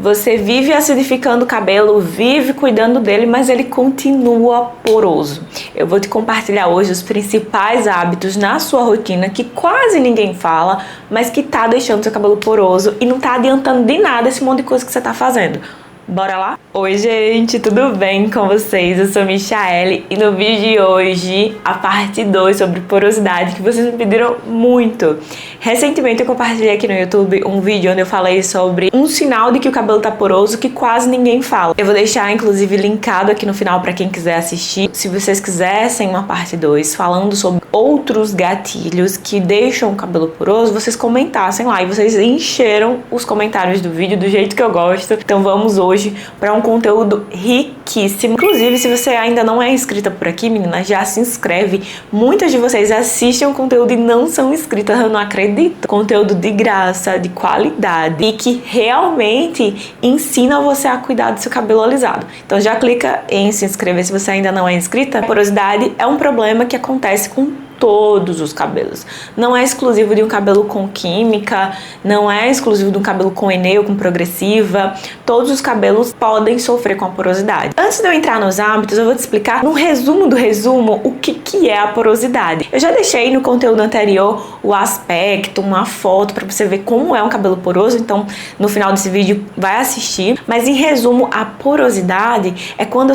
Você vive acidificando o cabelo, vive cuidando dele, mas ele continua poroso. Eu vou te compartilhar hoje os principais hábitos na sua rotina que quase ninguém fala, mas que tá deixando seu cabelo poroso e não tá adiantando de nada esse monte de coisa que você tá fazendo. Bora lá? Oi gente, tudo bem com vocês? Eu sou Michaele e no vídeo de hoje a parte 2 sobre porosidade que vocês me pediram muito. Recentemente eu compartilhei aqui no YouTube um vídeo onde eu falei sobre um sinal de que o cabelo tá poroso que quase ninguém fala. Eu vou deixar inclusive linkado aqui no final para quem quiser assistir. Se vocês quisessem uma parte 2 falando sobre outros gatilhos que deixam o cabelo poroso, vocês comentassem lá e vocês encheram os comentários do vídeo do jeito que eu gosto. Então vamos hoje para um conteúdo riquíssimo. Inclusive, se você ainda não é inscrita por aqui, menina, já se inscreve. Muitas de vocês assistem o conteúdo e não são inscritas, eu não acredito. Conteúdo de graça, de qualidade e que realmente ensina você a cuidar do seu cabelo alisado. Então já clica em se inscrever se você ainda não é inscrita. A porosidade é um problema que acontece com todos os cabelos. Não é exclusivo de um cabelo com química, não é exclusivo de um cabelo com Eneo, com progressiva. Todos os cabelos podem sofrer com a porosidade. Antes de eu entrar nos hábitos, eu vou te explicar no resumo do resumo o que é a porosidade. Eu já deixei no conteúdo anterior o aspecto, uma foto para você ver como é um cabelo poroso, então no final desse vídeo vai assistir. Mas em resumo, a porosidade é quando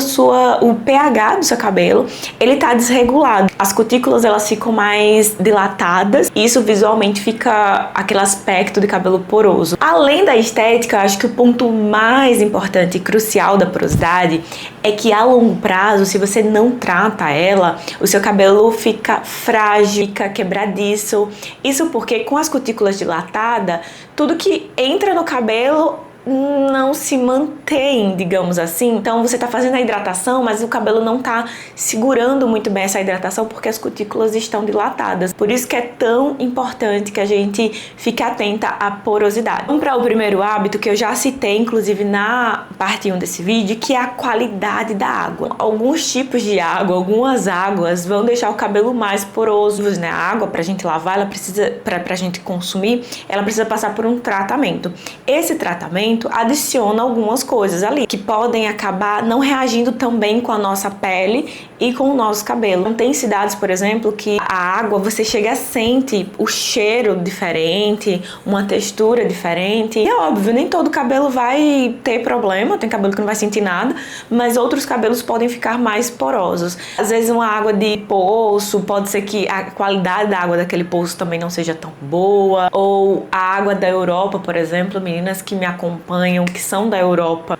o pH do seu cabelo ele tá desregulado. As cutículas elas ficam mais dilatadas e isso visualmente fica aquele aspecto de cabelo poroso. Além da estética, eu acho que o ponto mais importante e crucial da porosidade é que a longo prazo, se você não trata ela, o seu cabelo fica frágil, fica quebradiço. Isso porque com as cutículas dilatadas, tudo que entra no cabelo não se mantém, digamos assim. Então você tá fazendo a hidratação, mas o cabelo não tá segurando muito bem essa hidratação porque as cutículas estão dilatadas. Por isso que é tão importante que a gente fique atenta à porosidade. Vamos para o primeiro hábito que eu já citei, inclusive na parte 1 desse vídeo, que é a qualidade da água. Alguns tipos de água, algumas águas vão deixar o cabelo mais poroso, né? A água pra gente lavar, ela precisa, pra gente consumir, ela precisa passar por um tratamento. Esse tratamento adiciona algumas coisas ali que podem acabar não reagindo tão bem com a nossa pele e com o nosso cabelo. Tem cidades, por exemplo, que a água você chega a sentir o cheiro diferente, uma textura diferente. E é óbvio, nem todo cabelo vai ter problema, tem cabelo que não vai sentir nada, mas outros cabelos podem ficar mais porosos. Às vezes uma água de poço, pode ser que a qualidade da água daquele poço também não seja tão boa, ou a água da Europa, por exemplo, meninas que me acompanham, que são da Europa,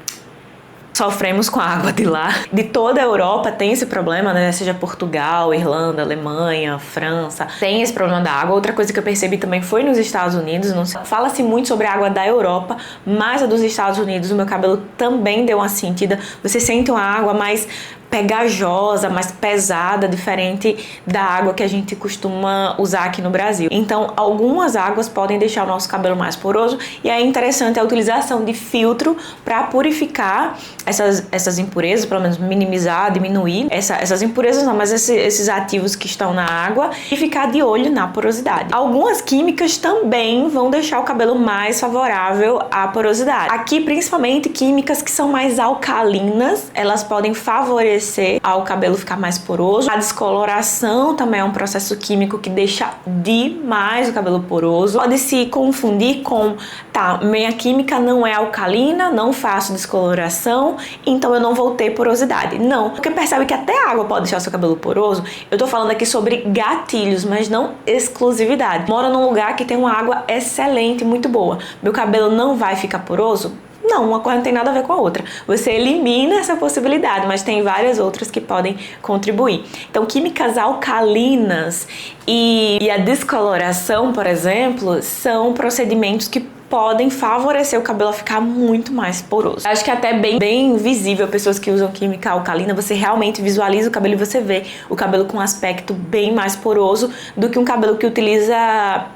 sofremos com a água de lá. De toda a Europa tem esse problema, né? Seja Portugal, Irlanda, Alemanha, França, tem esse problema da água. Outra coisa que eu percebi também foi nos Estados Unidos. Não sei, fala-se muito sobre a água da Europa, mas a dos Estados Unidos, o meu cabelo também deu uma sentida. Você sente uma água mais pegajosa, mais pesada, diferente da água que a gente costuma usar aqui no Brasil. Então, algumas águas podem deixar o nosso cabelo mais poroso e é interessante a utilização de filtro para purificar essas impurezas, pelo menos minimizar, diminuir essas impurezas, não, mas esses ativos que estão na água e ficar de olho na porosidade. Algumas químicas também vão deixar o cabelo mais favorável à porosidade. Aqui, principalmente, químicas que são mais alcalinas, elas podem favorecer ao cabelo ficar mais poroso. A descoloração também é um processo químico que deixa demais o cabelo poroso. Pode se confundir com, minha química não é alcalina, não faço descoloração, então eu não vou ter porosidade. Não, porque percebe que até a água pode deixar o seu cabelo poroso. Eu tô falando aqui sobre gatilhos, mas não exclusividade. Moro num lugar que tem uma água excelente, muito boa. Meu cabelo não vai ficar poroso? Não, uma coisa não tem nada a ver com a outra. Você elimina essa possibilidade, mas tem várias outras que podem contribuir. Então, químicas alcalinas e a descoloração, por exemplo, são procedimentos que podem favorecer o cabelo a ficar muito mais poroso. Acho que é até bem visível pessoas que usam química alcalina, você realmente visualiza o cabelo e você vê o cabelo com um aspecto bem mais poroso do que um cabelo que utiliza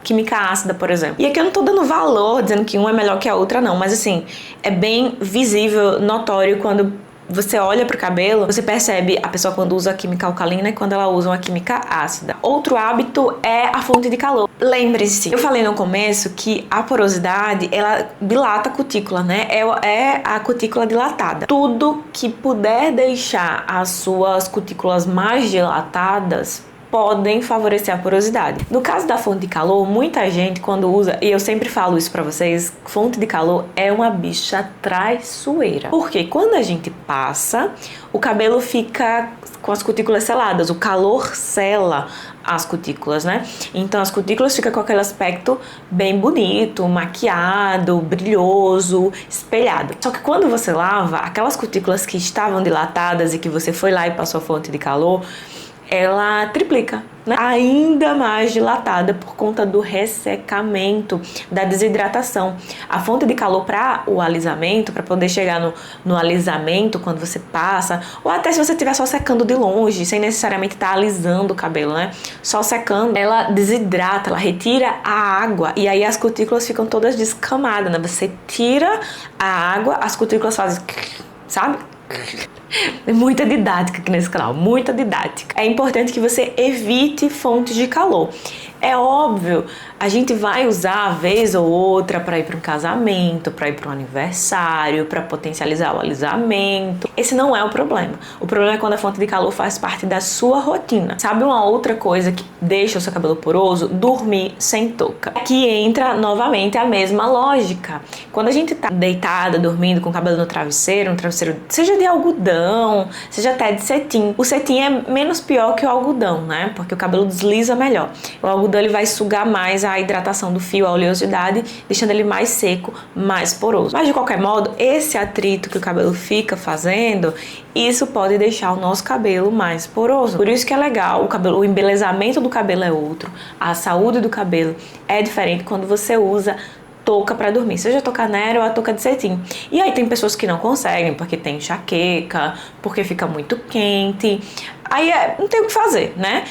química ácida, por exemplo. E aqui eu não tô dando valor, dizendo que uma é melhor que a outra, não, mas assim, é bem visível, notório quando você olha pro cabelo, você percebe a pessoa quando usa a química alcalina e quando ela usa uma química ácida. Outro hábito é a fonte de calor. Lembre-se, eu falei no começo que a porosidade, ela dilata a cutícula, né? É a cutícula dilatada. Tudo que puder deixar as suas cutículas mais dilatadas podem favorecer a porosidade. No caso da fonte de calor, muita gente quando usa, e eu sempre falo isso pra vocês, fonte de calor é uma bicha traiçoeira. Porque quando a gente passa, o cabelo fica com as cutículas seladas, o calor sela as cutículas, né? Então as cutículas ficam com aquele aspecto bem bonito, maquiado, brilhoso, espelhado. Só que quando você lava, aquelas cutículas que estavam dilatadas e que você foi lá e passou a fonte de calor, ela triplica, né? Ainda mais dilatada por conta do ressecamento, da desidratação. A fonte de calor para o alisamento, para poder chegar no alisamento quando você passa, ou até se você estiver só secando de longe, sem necessariamente estar alisando o cabelo, né? Só secando, ela desidrata, ela retira a água e aí as cutículas ficam todas descamadas, né? Você tira a água, as cutículas fazem, sabe? Muita didática aqui nesse canal, muita didática. É importante que você evite fontes de calor. É óbvio, a gente vai usar vez ou outra para ir para um casamento, para ir para um aniversário, para potencializar o alisamento. Esse não é o problema. O problema é quando a fonte de calor faz parte da sua rotina. Sabe uma outra coisa que deixa o seu cabelo poroso? Dormir sem touca. Aqui entra novamente a mesma lógica. Quando a gente tá deitada, dormindo com o cabelo no travesseiro, um travesseiro seja de algodão, seja até de cetim. O cetim é menos pior que o algodão, né? Porque o cabelo desliza melhor. O algodão ele vai sugar mais a hidratação do fio, a oleosidade, deixando ele mais seco, mais poroso. Mas de qualquer modo, esse atrito que o cabelo fica fazendo, isso pode deixar o nosso cabelo mais poroso. Por isso que é legal, o embelezamento do cabelo é outro, a saúde do cabelo é diferente quando você usa touca para dormir, seja a touca nera ou a touca de cetim. E aí tem pessoas que não conseguem porque tem enxaqueca, porque fica muito quente. Aí não tem o que fazer, né?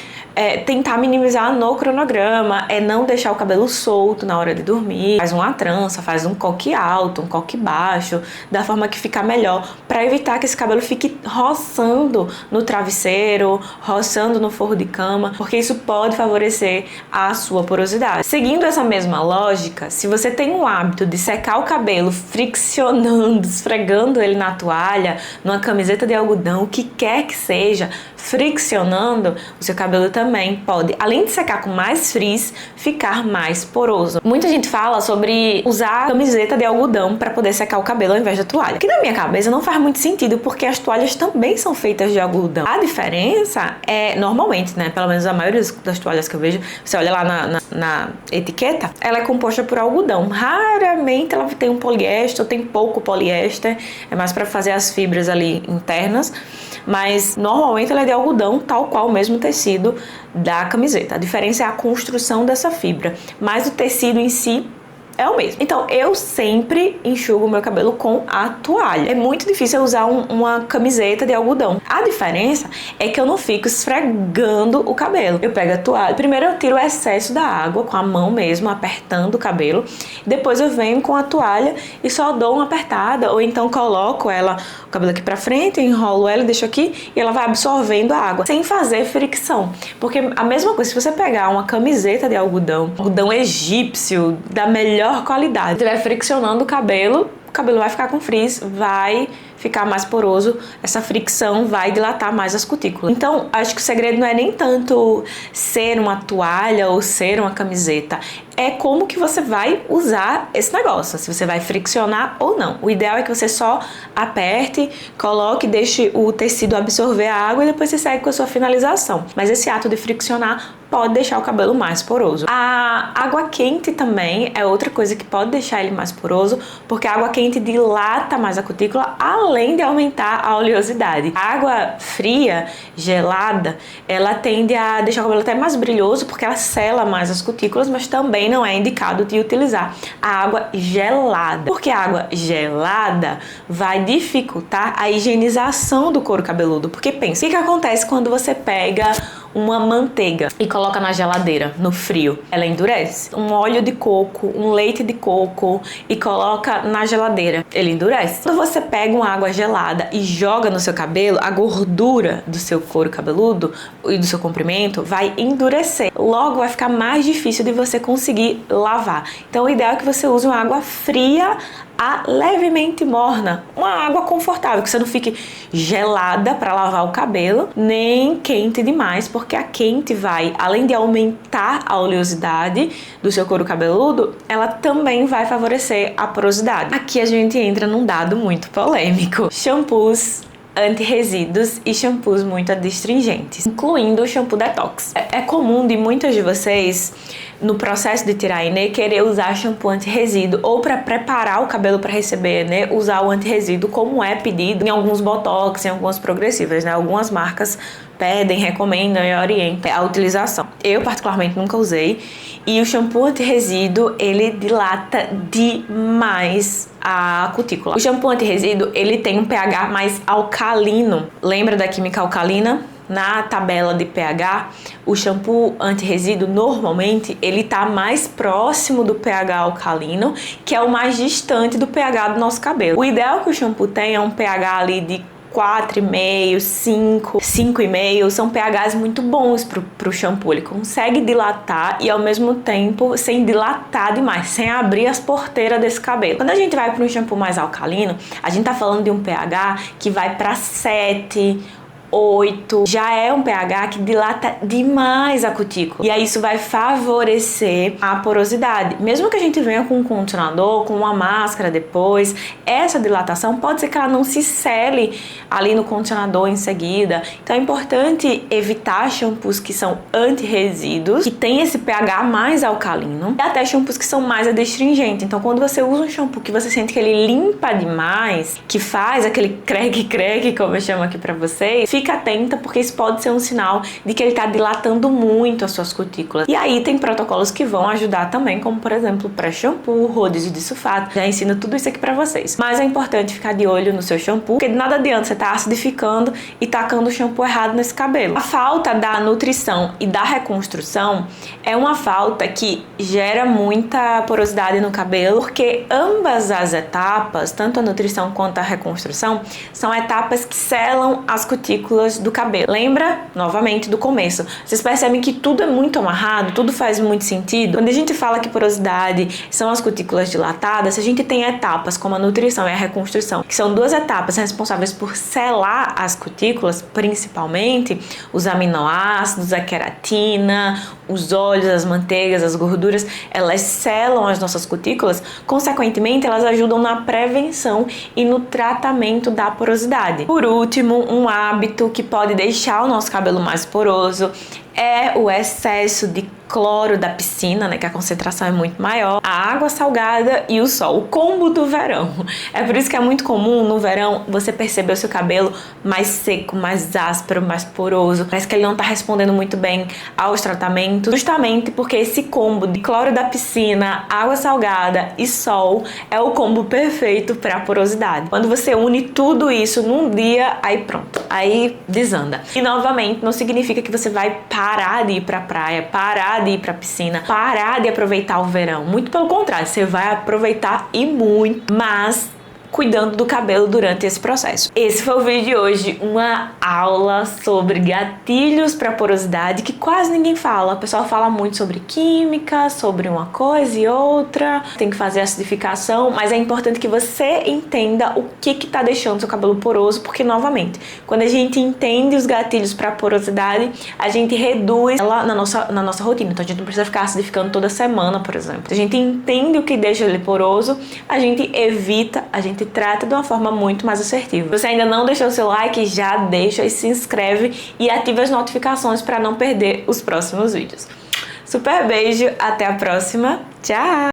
Tentar minimizar no cronograma, não deixar o cabelo solto na hora de dormir, faz uma trança, faz um coque alto, um coque baixo, da forma que ficar melhor, para evitar que esse cabelo fique roçando no travesseiro, roçando no forro de cama, porque isso pode favorecer a sua porosidade. Seguindo essa mesma lógica, se você tem o hábito de secar o cabelo friccionando, esfregando ele na toalha, numa camiseta de algodão, o que quer que seja, friccionando, o seu cabelo também pode, além de secar com mais frizz, ficar mais poroso. Muita gente fala sobre usar camiseta de algodão para poder secar o cabelo ao invés da toalha, que na minha cabeça não faz muito sentido, porque as toalhas também são feitas de algodão. A diferença é, normalmente, né, pelo menos a maioria das toalhas que eu vejo, você olha lá na etiqueta, ela é composta por algodão. Raramente ela tem um poliéster, ou tem pouco poliéster, é mais para fazer as fibras ali internas, mas normalmente ela é de algodão, tal qual o mesmo tecido da camiseta. A diferença é a construção dessa fibra, mas o tecido em si é o mesmo. Então, eu sempre enxugo o meu cabelo com a toalha. É muito difícil eu usar uma camiseta de algodão. A diferença é que eu não fico esfregando o cabelo. Eu pego a toalha, primeiro eu tiro o excesso da água com a mão mesmo, apertando o cabelo. Depois eu venho com a toalha e só dou uma apertada, ou então coloco ela, o cabelo aqui pra frente, enrolo ela e deixo aqui, e ela vai absorvendo a água, sem fazer fricção. Porque a mesma coisa, se você pegar uma camiseta de algodão egípcio, da melhor qualidade, estiver friccionando o cabelo vai ficar com frizz, vai ficar mais poroso, essa fricção vai dilatar mais as cutículas. Então, acho que o segredo não é nem tanto ser uma toalha ou ser uma camiseta, é como que você vai usar esse negócio, se você vai friccionar ou não. O ideal é que você só aperte, coloque, deixe o tecido absorver a água e depois você segue com a sua finalização. Mas esse ato de friccionar pode deixar o cabelo mais poroso. A água quente também é outra coisa que pode deixar ele mais poroso, porque a água quente dilata mais a cutícula, além de aumentar a oleosidade. A água fria, gelada, ela tende a deixar o cabelo até mais brilhoso, porque ela sela mais as cutículas, mas também não é indicado de utilizar a água gelada, porque a água gelada vai dificultar a higienização do couro cabeludo. Porque pensa, o que acontece quando você pega uma manteiga e coloca na geladeira, no frio, ela endurece. Um óleo de coco, um leite de coco e coloca na geladeira, ele endurece. Quando você pega uma água gelada e joga no seu cabelo, a gordura do seu couro cabeludo e do seu comprimento vai endurecer. Logo vai ficar mais difícil de você conseguir lavar. Então o ideal é que você use uma água fria a levemente morna, uma água confortável, que você não fique gelada para lavar o cabelo, nem quente demais, porque a quente vai, além de aumentar a oleosidade do seu couro cabeludo, ela também vai favorecer a porosidade. Aqui a gente entra num dado muito polêmico: shampoos anti-resíduos e shampoos muito adstringentes, incluindo o shampoo detox. É comum de muitas de vocês, no processo de tirar acné, querer usar shampoo anti-resíduo ou para preparar o cabelo para receber acné, usar o anti-resíduo, como é pedido em alguns botox, em algumas progressivas, né? Algumas marcas pedem, recomendam e orientam a utilização. Eu particularmente nunca usei, e o shampoo anti-resíduo, ele dilata demais a cutícula. O shampoo anti-resíduo, ele tem um pH mais alcalino. Lembra da química alcalina? Na tabela de pH, o shampoo anti-resíduo normalmente ele tá mais próximo do pH alcalino, que é o mais distante do pH do nosso cabelo. O ideal que o shampoo tenha um pH ali de 4,5, 5, 5,5, são pHs muito bons pro shampoo. Ele consegue dilatar e ao mesmo tempo sem dilatar demais, sem abrir as porteiras desse cabelo. Quando a gente vai para um shampoo mais alcalino, a gente tá falando de um pH que vai para 7, 8, já é um pH que dilata demais a cutícula. E aí isso vai favorecer a porosidade. Mesmo que a gente venha com um condicionador, com uma máscara depois, essa dilatação pode ser que ela não se sele ali no condicionador em seguida. Então é importante evitar shampoos que são anti-resíduos, que tem esse pH mais alcalino, e até shampoos que são mais adstringentes. Então quando você usa um shampoo que você sente que ele limpa demais, que faz aquele creque-creque, como eu chamo aqui pra vocês, fica atenta, porque isso pode ser um sinal de que ele está dilatando muito as suas cutículas. E aí tem protocolos que vão ajudar também, como por exemplo pré-shampoo, rodízio de sulfato. Já ensino tudo isso aqui pra vocês. Mas é importante ficar de olho no seu shampoo, porque de nada adianta você estar acidificando e tacando o shampoo errado nesse cabelo. A falta da nutrição e da reconstrução é uma falta que gera muita porosidade no cabelo, porque ambas as etapas, tanto a nutrição quanto a reconstrução, são etapas que selam as cutículas do cabelo. Lembra, novamente, do começo. Vocês percebem que tudo é muito amarrado, tudo faz muito sentido. Quando a gente fala que porosidade são as cutículas dilatadas, a gente tem etapas como a nutrição e a reconstrução, que são duas etapas responsáveis por selar as cutículas, principalmente os aminoácidos, a queratina, os óleos, as manteigas, as gorduras, elas selam as nossas cutículas, consequentemente elas ajudam na prevenção e no tratamento da porosidade. Por último, um hábito que pode deixar o nosso cabelo mais poroso é o excesso de cloro da piscina, né, que a concentração é muito maior, a água salgada e o sol, o combo do verão. É por isso que é muito comum no verão você perceber o seu cabelo mais seco, mais áspero, mais poroso. Parece que ele não tá respondendo muito bem aos tratamentos, justamente porque esse combo de cloro da piscina, água salgada e sol é o combo perfeito para porosidade. Quando você une tudo isso num dia, aí pronto, aí desanda. E novamente, não significa que você vai parar de ir pra praia, parar de ir pra piscina, parar de aproveitar o verão. Muito pelo contrário, você vai aproveitar e muito, mas cuidando do cabelo durante esse processo. Esse foi o vídeo de hoje, uma aula sobre gatilhos para porosidade que quase ninguém fala. O pessoal fala muito sobre química, sobre uma coisa e outra, tem que fazer acidificação, mas é importante que você entenda o que tá deixando seu cabelo poroso, porque novamente, quando a gente entende os gatilhos para porosidade, a gente reduz ela na nossa rotina. Então a gente não precisa ficar acidificando toda semana, por exemplo. Se a gente entende o que deixa ele poroso, a gente evita, a gente trata de uma forma muito mais assertiva. Se você ainda não deixou o seu like, já deixa e se inscreve e ativa as notificações para não perder os próximos vídeos. Super beijo, até a próxima, tchau!